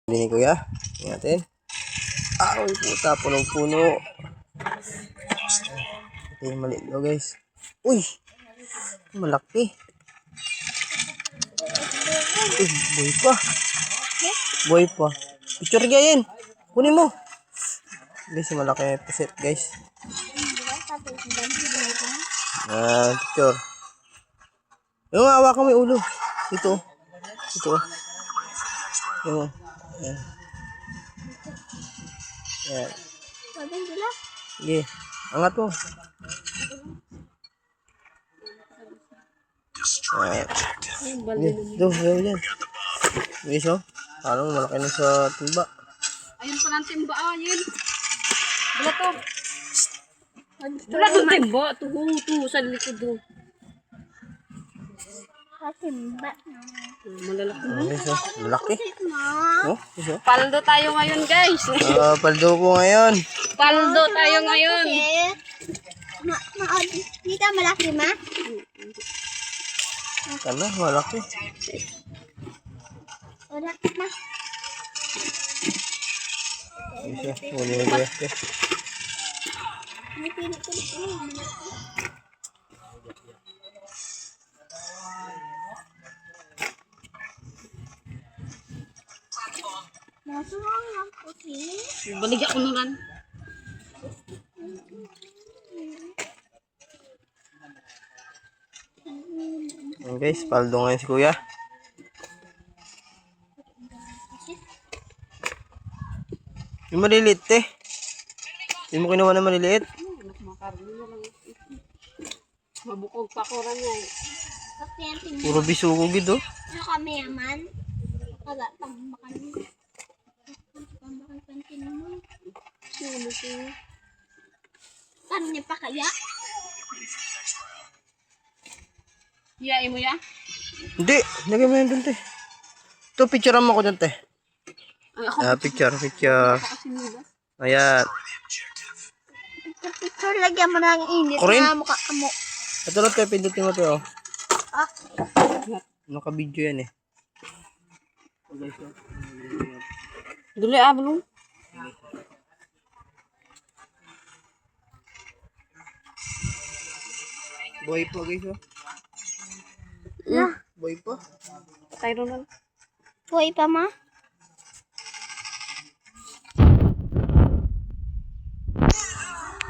Hindi ni Kuya. Tingnan natin. Uy, puta. Punong-puno. Ito yung maliit daw, guys. Uy! Malaki. Uy, boy pa. Boy pa. Picture gayin. Kunin mo. Guys, malaki paset, guys. Picture. Yung hawakan mo yung ulo. Ito. Ito. Yung. Ayan. Ayan. Sige. Angat mo. Ayan. Doon yan. Guys, oh. Parang malaki na sa timba. Ayun pa ng timba, yun. Wala to. Wala to timba. Tuho, sa likod doon. Timba. Malalaki na. Guys, oh. Malaki. Oh, guys, oh. Paldo tayo ngayon, guys. Paldo ko ngayon. Paldo tayo ngayon. Dito malaki, ma? Ano, malaki. Malaki, ma. Guys, oh. Huli na guys. May pinipili ko. Masarang lang puti. Baligya ko nulan. Guys, paldo ngayon si Kuya. Yung maliliit eh. Hindi mo kinuha na maliliit. Mabukog pa ko rin yan. Puro bisugo gid oh. Ano kami yaman? Kaga, tambakan mo. Tambakan pantin mo. Sulo ko. Paano niya pa kaya? Hiyain mo ya? Hindi, lagay mo yan dun te. Ito, picturean mo ko dun te. Ay, ako Picture. kasi nila. Ayan. Picture lagyan mo ng init Korin? na mukha mo. Ito lang te, pindutin mo te oh. Ah. Naka-video yan eh. Duli ablo. Boy pa guys oh. Boy pa. Tayo ron. Buhay pa, ma?